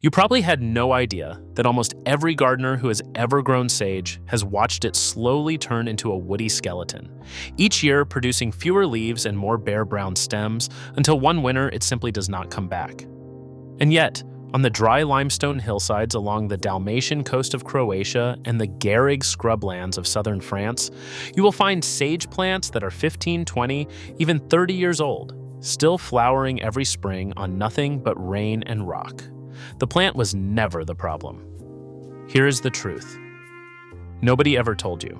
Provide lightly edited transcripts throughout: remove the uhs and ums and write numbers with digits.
You probably had no idea that almost every gardener who has ever grown sage has watched it slowly turn into a woody skeleton, each year producing fewer leaves and more bare brown stems until one winter it simply does not come back. And yet, on the dry limestone hillsides along the Dalmatian coast of Croatia and the Garrigue scrublands of southern France, you will find sage plants that are 15, 20, even 30 years old, still flowering every spring on nothing but rain and rock. The plant was never the problem. Here is the truth. Nobody ever told you.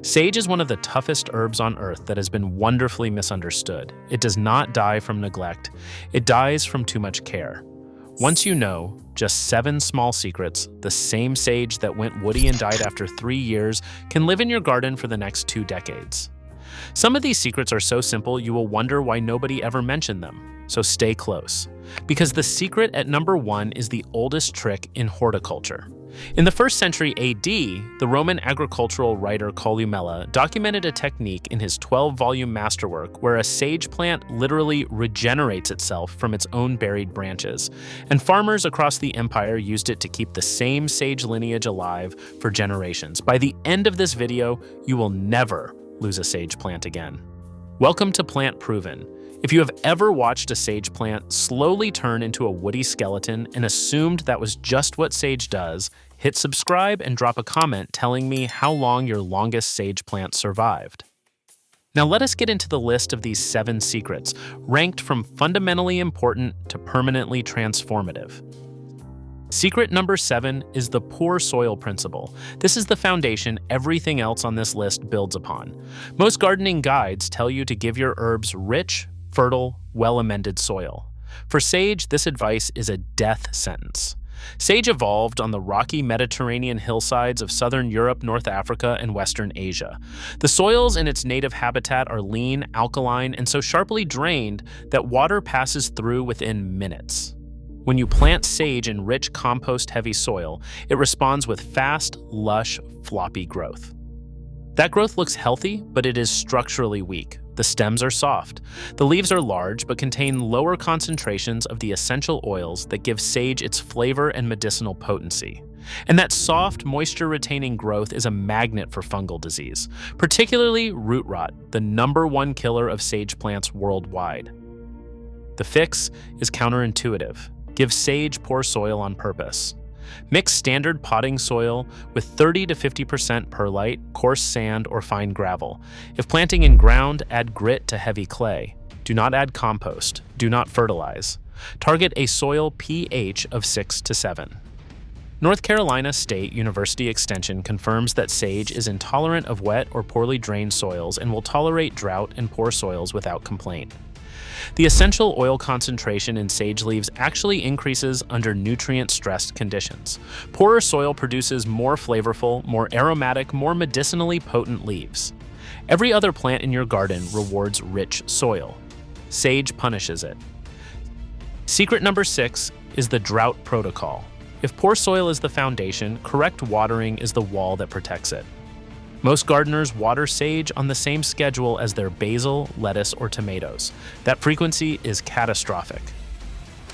Sage is one of the toughest herbs on earth that has been wonderfully misunderstood. It does not die from neglect. It dies from too much care. Once you know just 7 small secrets, the same sage that went woody and died after 3 years can live in your garden for the next 2 decades. Some of these secrets are so simple you will wonder why nobody ever mentioned them, so stay close. Because the secret at number 1 is the oldest trick in horticulture. In the 1st century AD, the Roman agricultural writer Columella documented a technique in his 12-volume masterwork where a sage plant literally regenerates itself from its own buried branches, and farmers across the empire used it to keep the same sage lineage alive for generations. By the end of this video, you will never lose a sage plant again. Welcome to Plant Proven. If you have ever watched a sage plant slowly turn into a woody skeleton and assumed that was just what sage does, hit subscribe and drop a comment telling me how long your longest sage plant survived. Now let us get into the list of these 7 secrets, ranked from fundamentally important to permanently transformative. Secret number 7 is the poor soil principle. This is the foundation everything else on this list builds upon. Most gardening guides tell you to give your herbs rich, fertile, well-amended soil. For sage, this advice is a death sentence. Sage evolved on the rocky Mediterranean hillsides of southern Europe, North Africa, and Western Asia. The soils in its native habitat are lean, alkaline, and so sharply drained that water passes through within minutes. When you plant sage in rich compost-heavy soil, it responds with fast, lush, floppy growth. That growth looks healthy, but it is structurally weak. The stems are soft. The leaves are large, but contain lower concentrations of the essential oils that give sage its flavor and medicinal potency. And that soft, moisture-retaining growth is a magnet for fungal disease, particularly root rot, the number 1 killer of sage plants worldwide. The fix is counterintuitive. Give sage poor soil on purpose. Mix standard potting soil with 30 to 50% perlite, coarse sand, or fine gravel. If planting in ground, add grit to heavy clay. Do not add compost. Do not fertilize. Target a soil pH of 6 to 7. North Carolina State University Extension confirms that sage is intolerant of wet or poorly drained soils and will tolerate drought and poor soils without complaint. The essential oil concentration in sage leaves actually increases under nutrient-stressed conditions. Poorer soil produces more flavorful, more aromatic, more medicinally potent leaves. Every other plant in your garden rewards rich soil. Sage punishes it. Secret number 6 is the drought protocol. If poor soil is the foundation, correct watering is the wall that protects it. Most gardeners water sage on the same schedule as their basil, lettuce, or tomatoes. That frequency is catastrophic.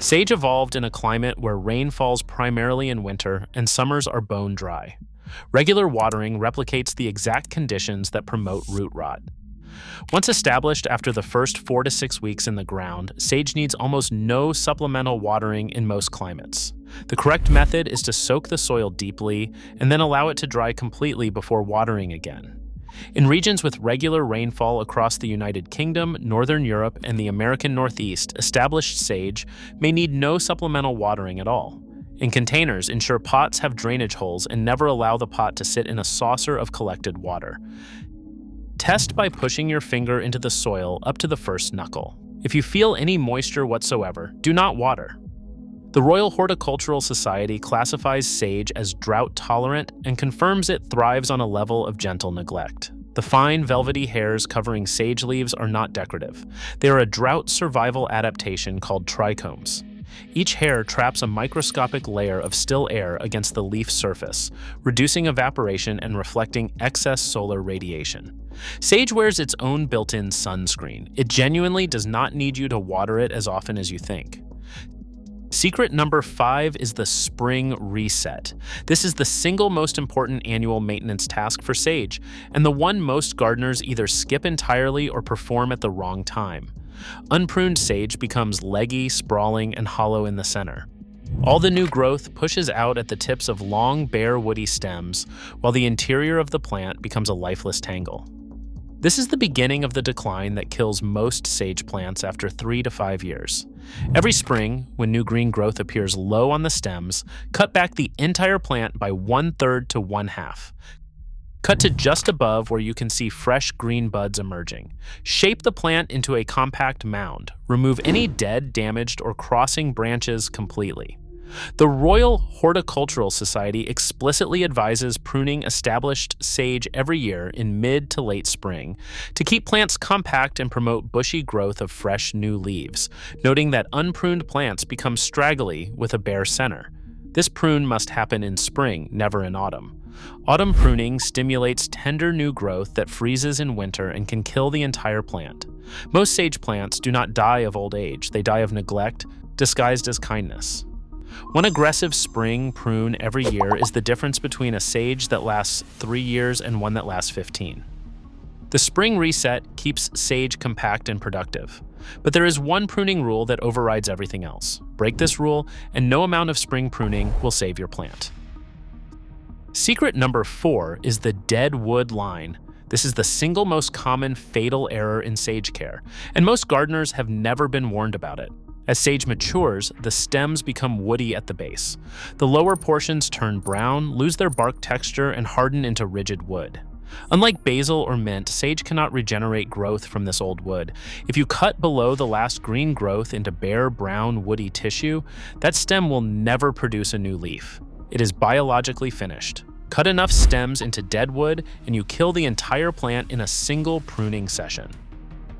Sage evolved in a climate where rain falls primarily in winter and summers are bone dry. Regular watering replicates the exact conditions that promote root rot. Once established after the first 4 to 6 weeks in the ground, sage needs almost no supplemental watering in most climates. The correct method is to soak the soil deeply and then allow it to dry completely before watering again. In regions with regular rainfall across the United Kingdom, Northern Europe, and the American Northeast, established sage may need no supplemental watering at all. In containers, ensure pots have drainage holes and never allow the pot to sit in a saucer of collected water. Test by pushing your finger into the soil up to the first knuckle. If you feel any moisture whatsoever, do not water. The Royal Horticultural Society classifies sage as drought-tolerant and confirms it thrives on a level of gentle neglect. The fine, velvety hairs covering sage leaves are not decorative. They are a drought survival adaptation called trichomes. Each hair traps a microscopic layer of still air against the leaf surface, reducing evaporation and reflecting excess solar radiation. Sage wears its own built-in sunscreen. It genuinely does not need you to water it as often as you think. Secret number 5 is the spring reset. This is the single most important annual maintenance task for sage, and the one most gardeners either skip entirely or perform at the wrong time. Unpruned sage becomes leggy, sprawling, and hollow in the center. All the new growth pushes out at the tips of long, bare, woody stems, while the interior of the plant becomes a lifeless tangle. This is the beginning of the decline that kills most sage plants after 3 to 5 years. Every spring, when new green growth appears low on the stems, cut back the entire plant by 1/3 to 1/2. Cut to just above where you can see fresh green buds emerging. Shape the plant into a compact mound. Remove any dead, damaged, or crossing branches completely. The Royal Horticultural Society explicitly advises pruning established sage every year in mid to late spring to keep plants compact and promote bushy growth of fresh new leaves, noting that unpruned plants become straggly with a bare center. This prune must happen in spring, never in autumn. Autumn pruning stimulates tender new growth that freezes in winter and can kill the entire plant. Most sage plants do not die of old age, they die of neglect, disguised as kindness. One aggressive spring prune every year is the difference between a sage that lasts 3 years and one that lasts 15. The spring reset keeps sage compact and productive. But there is one pruning rule that overrides everything else. Break this rule, and no amount of spring pruning will save your plant. Secret number 4 is the dead wood line. This is the single most common fatal error in sage care, and most gardeners have never been warned about it. As sage matures, the stems become woody at the base. The lower portions turn brown, lose their bark texture, and harden into rigid wood. Unlike basil or mint, sage cannot regenerate growth from this old wood. If you cut below the last green growth into bare, brown, woody tissue, that stem will never produce a new leaf. It is biologically finished. Cut enough stems into dead wood, and you kill the entire plant in a single pruning session.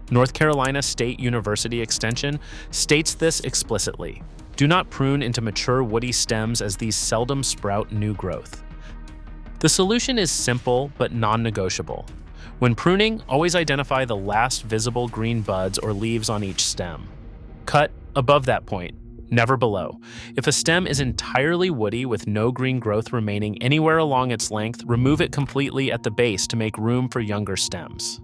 North Carolina State University Extension states this explicitly. Do not prune into mature woody stems as these seldom sprout new growth. The solution is simple but non-negotiable. When pruning, always identify the last visible green buds or leaves on each stem. Cut above that point, never below. If a stem is entirely woody with no green growth remaining anywhere along its length, remove it completely at the base to make room for younger stems.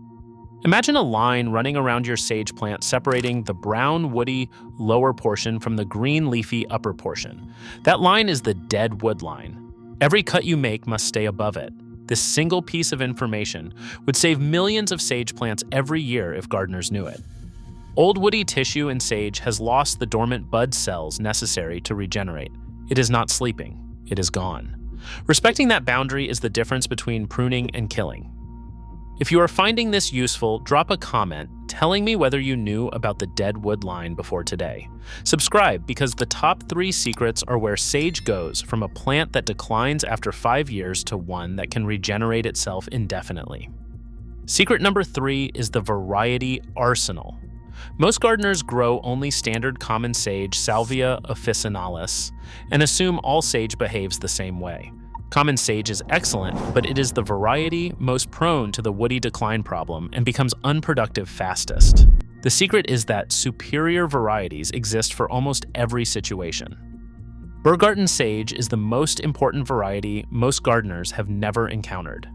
Imagine a line running around your sage plant separating the brown, woody lower portion from the green, leafy upper portion. That line is the dead wood line. Every cut you make must stay above it. This single piece of information would save millions of sage plants every year if gardeners knew it. Old woody tissue in sage has lost the dormant bud cells necessary to regenerate. It is not sleeping. It is gone. Respecting that boundary is the difference between pruning and killing. If you are finding this useful, drop a comment telling me whether you knew about the dead wood line before today. Subscribe because the top 3 secrets are where sage goes from a plant that declines after 5 years to one that can regenerate itself indefinitely. Secret number 3 is the variety arsenal. Most gardeners grow only standard common sage, Salvia officinalis, and assume all sage behaves the same way. Common sage is excellent, but it is the variety most prone to the woody decline problem and becomes unproductive fastest. The secret is that superior varieties exist for almost every situation. Burgarten sage is the most important variety most gardeners have never encountered.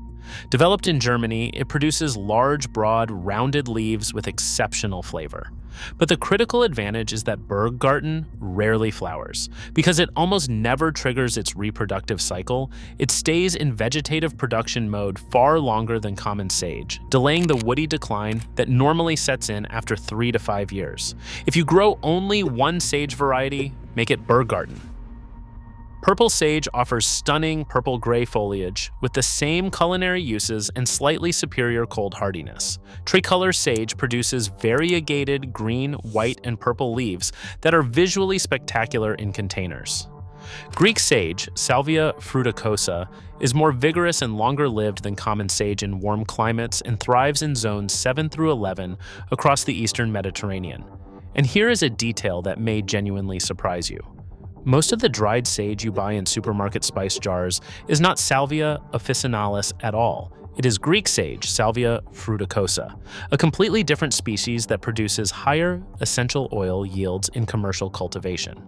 Developed in Germany, it produces large, broad, rounded leaves with exceptional flavor. But the critical advantage is that Burgarten rarely flowers. Because it almost never triggers its reproductive cycle, it stays in vegetative production mode far longer than common sage, delaying the woody decline that normally sets in after 3 to 5 years. If you grow only one sage variety, make it Burgarten. Purple sage offers stunning purple-gray foliage with the same culinary uses and slightly superior cold hardiness. Tricolor sage produces variegated green, white, and purple leaves that are visually spectacular in containers. Greek sage, Salvia fruticosa, is more vigorous and longer-lived than common sage in warm climates and thrives in zones 7 through 11 across the eastern Mediterranean. And here is a detail that may genuinely surprise you. Most of the dried sage you buy in supermarket spice jars is not Salvia officinalis at all. It is Greek sage, Salvia fruticosa, a completely different species that produces higher essential oil yields in commercial cultivation.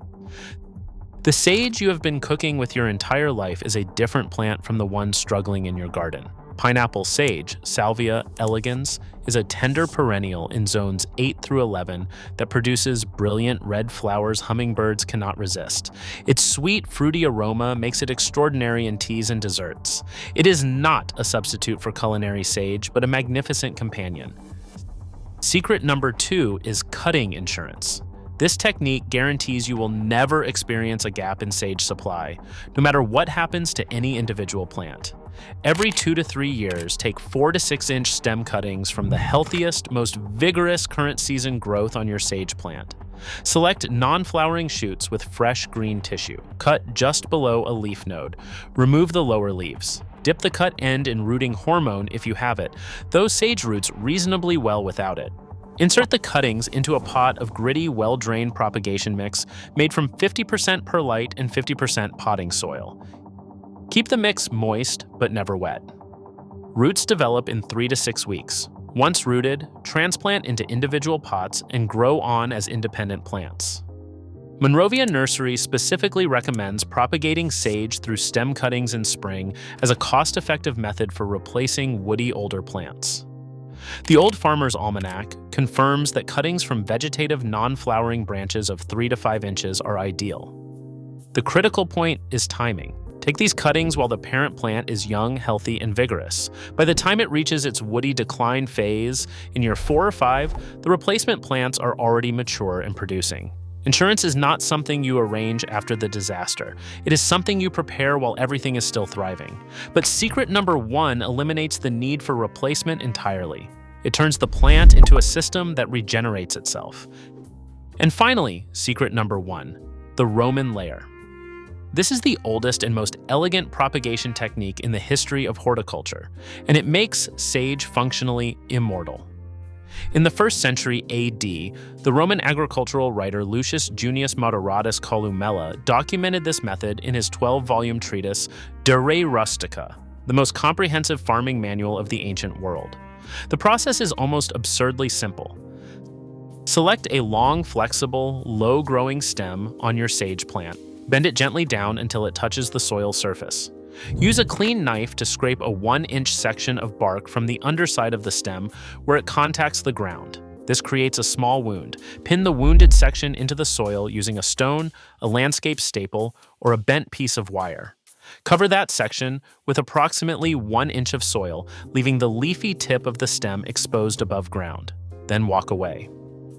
The sage you have been cooking with your entire life is a different plant from the one struggling in your garden. Pineapple sage, Salvia elegans, is a tender perennial in zones 8 through 11 that produces brilliant red flowers hummingbirds cannot resist. Its sweet, fruity aroma makes it extraordinary in teas and desserts. It is not a substitute for culinary sage, but a magnificent companion. Secret number 2 is cutting insurance. This technique guarantees you will never experience a gap in sage supply, no matter what happens to any individual plant. Every 2 to 3 years, take 4 to 6 inch stem cuttings from the healthiest, most vigorous current season growth on your sage plant. Select non-flowering shoots with fresh green tissue. Cut just below a leaf node. Remove the lower leaves. Dip the cut end in rooting hormone if you have it, though sage roots reasonably well without it. Insert the cuttings into a pot of gritty, well-drained propagation mix made from 50% perlite and 50% potting soil. Keep the mix moist but never wet. Roots develop in 3 to 6 weeks. Once rooted, transplant into individual pots and grow on as independent plants. Monrovia Nursery specifically recommends propagating sage through stem cuttings in spring as a cost-effective method for replacing woody older plants. The Old Farmer's Almanac confirms that cuttings from vegetative non-flowering branches of 3 to 5 inches are ideal. The critical point is timing. Take these cuttings while the parent plant is young, healthy, and vigorous. By the time it reaches its woody decline phase, in year 4 or 5, the replacement plants are already mature and producing. Insurance is not something you arrange after the disaster. It is something you prepare while everything is still thriving. But secret number 1 eliminates the need for replacement entirely. It turns the plant into a system that regenerates itself. And finally, secret number 1, the Roman layer. This is the oldest and most elegant propagation technique in the history of horticulture, and it makes sage functionally immortal. In the 1st century AD, the Roman agricultural writer Lucius Junius Moderatus Columella documented this method in his 12-volume treatise De Re Rustica, the most comprehensive farming manual of the ancient world. The process is almost absurdly simple. Select a long, flexible, low-growing stem on your sage plant. Bend it gently down until it touches the soil surface. Use a clean knife to scrape a 1-inch section of bark from the underside of the stem where it contacts the ground. This creates a small wound. Pin the wounded section into the soil using a stone, a landscape staple, or a bent piece of wire. Cover that section with approximately 1 inch of soil, leaving the leafy tip of the stem exposed above ground. Then walk away.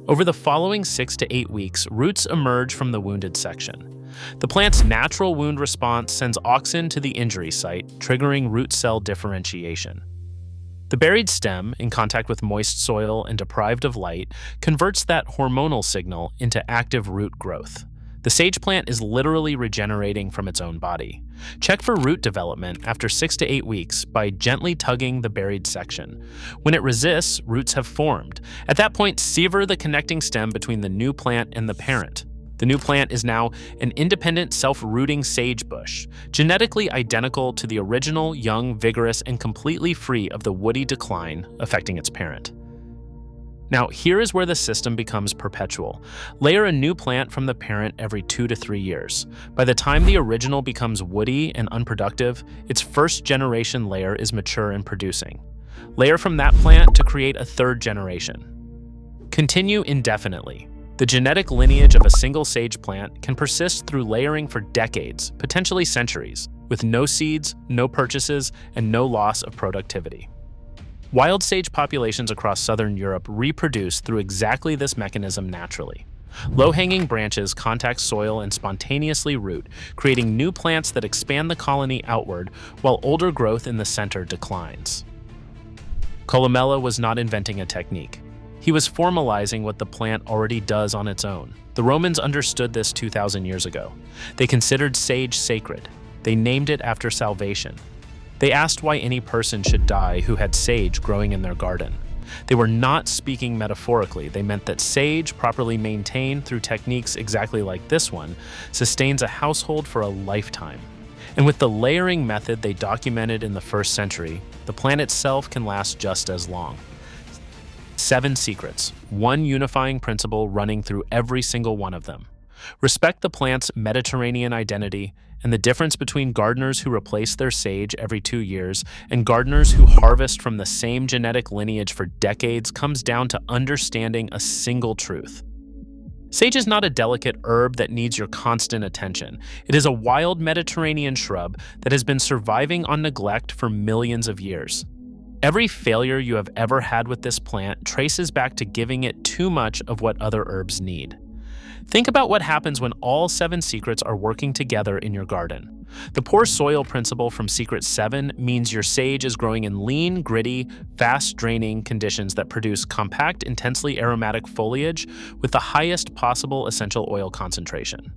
Over the following 6 to 8 weeks, roots emerge from the wounded section. The plant's natural wound response sends auxin to the injury site, triggering root cell differentiation. The buried stem, in contact with moist soil and deprived of light, converts that hormonal signal into active root growth. The sage plant is literally regenerating from its own body. Check for root development after 6 to 8 weeks by gently tugging the buried section. When it resists, roots have formed. At that point, sever the connecting stem between the new plant and the parent. The new plant is now an independent, self-rooting sage bush, genetically identical to the original, young, vigorous, and completely free of the woody decline affecting its parent. Now, here is where the system becomes perpetual. Layer a new plant from the parent every 2 to 3 years. By the time the original becomes woody and unproductive, its 1st generation layer is mature and producing. Layer from that plant to create a 3rd generation. Continue indefinitely. The genetic lineage of a single sage plant can persist through layering for decades, potentially centuries, with no seeds, no purchases, and no loss of productivity. Wild sage populations across southern Europe reproduce through exactly this mechanism naturally. Low-hanging branches contact soil and spontaneously root, creating new plants that expand the colony outward while older growth in the center declines. Columella was not inventing a technique. He was formalizing what the plant already does on its own. The Romans understood this 2,000 years ago. They considered sage sacred. They named it after salvation. They asked why any person should die who had sage growing in their garden. They were not speaking metaphorically. They meant that sage, properly maintained through techniques exactly like this one, sustains a household for a lifetime. And with the layering method they documented in the 1st century, the plant itself can last just as long. 7 secrets, one unifying principle running through every single one of them. Respect the plant's Mediterranean identity and the difference between gardeners who replace their sage every 2 years and gardeners who harvest from the same genetic lineage for decades comes down to understanding a single truth. Sage is not a delicate herb that needs your constant attention. It is a wild Mediterranean shrub that has been surviving on neglect for millions of years. Every failure you have ever had with this plant traces back to giving it too much of what other herbs need. Think about what happens when all 7 secrets are working together in your garden. The poor soil principle from Secret 7 means your sage is growing in lean, gritty, fast-draining conditions that produce compact, intensely aromatic foliage with the highest possible essential oil concentration.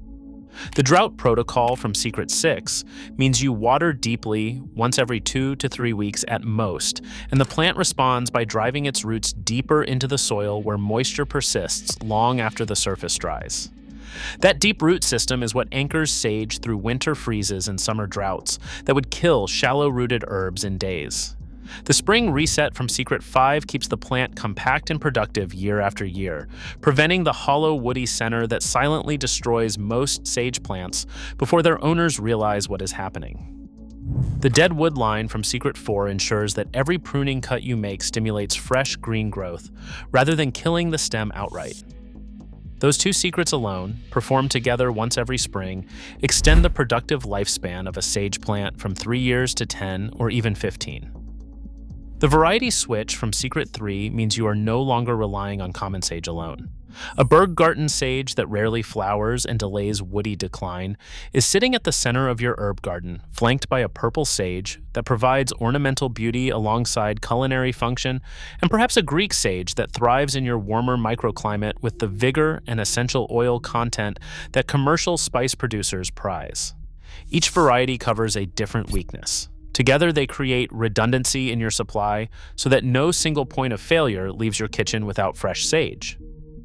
The drought protocol from Secret 6 means you water deeply once every 2 to 3 weeks at most, and the plant responds by driving its roots deeper into the soil where moisture persists long after the surface dries. That deep root system is what anchors sage through winter freezes and summer droughts that would kill shallow-rooted herbs in days. The spring reset from Secret 5 keeps the plant compact and productive year after year, preventing the hollow woody center that silently destroys most sage plants before their owners realize what is happening. The dead wood line from Secret 4 ensures that every pruning cut you make stimulates fresh green growth, rather than killing the stem outright. Those 2 secrets alone, performed together once every spring, extend the productive lifespan of a sage plant from 3 years to 10 or even 15. The variety switch from Secret 3 means you are no longer relying on common sage alone. A Berggarten sage that rarely flowers and delays woody decline is sitting at the center of your herb garden, flanked by a purple sage that provides ornamental beauty alongside culinary function, and perhaps a Greek sage that thrives in your warmer microclimate with the vigor and essential oil content that commercial spice producers prize. Each variety covers a different weakness. Together, they create redundancy in your supply so that no single point of failure leaves your kitchen without fresh sage.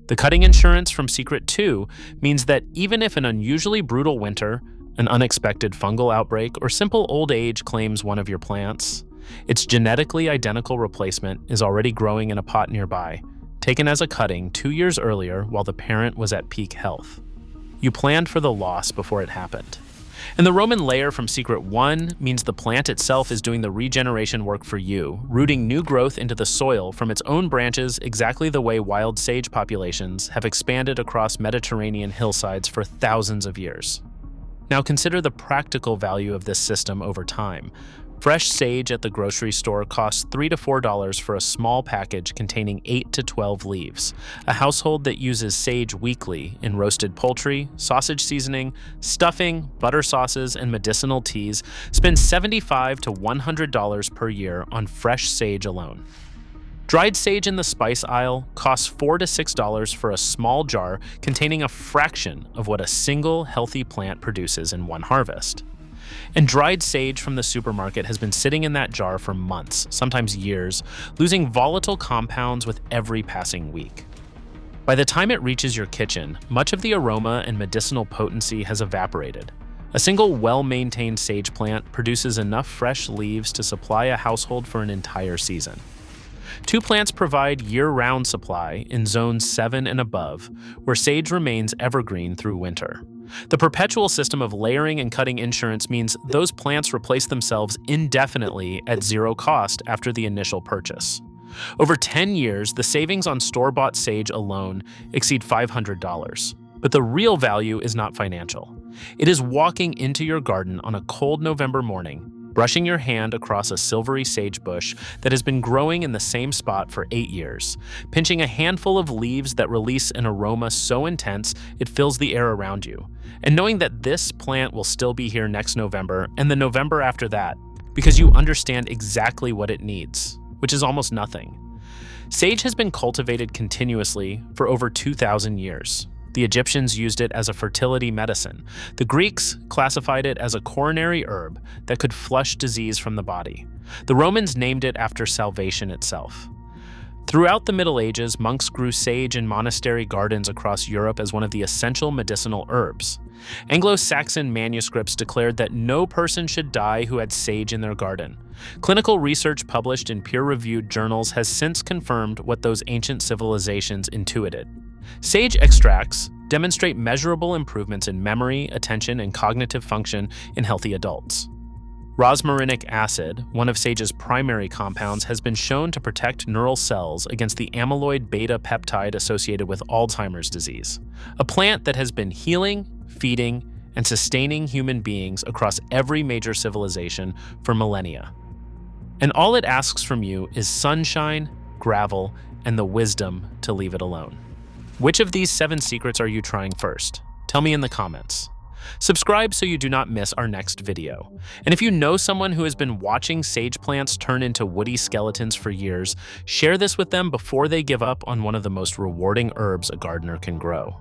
The cutting insurance from Secret 2 means that even if an unusually brutal winter, an unexpected fungal outbreak, or simple old age claims one of your plants, its genetically identical replacement is already growing in a pot nearby, taken as a cutting 2 years earlier while the parent was at peak health. You planned for the loss before it happened. And the Roman layer from Secret 1 means the plant itself is doing the regeneration work for you, rooting new growth into the soil from its own branches exactly the way wild sage populations have expanded across Mediterranean hillsides for thousands of years. Now consider the practical value of this system over time. Fresh sage at the grocery store costs $3 to $4 for a small package containing 8 to 12 leaves. A household that uses sage weekly in roasted poultry, sausage seasoning, stuffing, butter sauces, and medicinal teas spends $75 to $100 per year on fresh sage alone. Dried sage in the spice aisle costs $4 to $6 for a small jar containing a fraction of what a single healthy plant produces in one harvest. And dried sage from the supermarket has been sitting in that jar for months, sometimes years, losing volatile compounds with every passing week. By the time it reaches your kitchen, much of the aroma and medicinal potency has evaporated. A single well-maintained sage plant produces enough fresh leaves to supply a household for an entire season. 2 plants provide year-round supply in zones 7 and above, where sage remains evergreen through winter. The perpetual system of layering and cutting insurance means those plants replace themselves indefinitely at zero cost after the initial purchase. Over 10 years, the savings on store-bought sage alone exceed $500. But the real value is not financial. It is walking into your garden on a cold November morning, brushing your hand across a silvery sage bush that has been growing in the same spot for 8 years, pinching a handful of leaves that release an aroma so intense it fills the air around you, and knowing that this plant will still be here next November and the November after that, because you understand exactly what it needs, which is almost nothing. Sage has been cultivated continuously for over 2,000 years. The Egyptians used it as a fertility medicine. The Greeks classified it as a coronary herb that could flush disease from the body. The Romans named it after salvation itself. Throughout the Middle Ages, monks grew sage in monastery gardens across Europe as one of the essential medicinal herbs. Anglo-Saxon manuscripts declared that no person should die who had sage in their garden. Clinical research published in peer-reviewed journals has since confirmed what those ancient civilizations intuited. Sage extracts, demonstrate measurable improvements in memory, attention, and cognitive function in healthy adults. Rosmarinic acid, one of sage's primary compounds, has been shown to protect neural cells against the amyloid beta peptide associated with Alzheimer's disease, a plant that has been healing, feeding, and sustaining human beings across every major civilization for millennia. And all it asks from you is sunshine, gravel, and the wisdom to leave it alone. Which of these 7 secrets are you trying first? Tell me in the comments. Subscribe so you do not miss our next video. And if you know someone who has been watching sage plants turn into woody skeletons for years, share this with them before they give up on one of the most rewarding herbs a gardener can grow.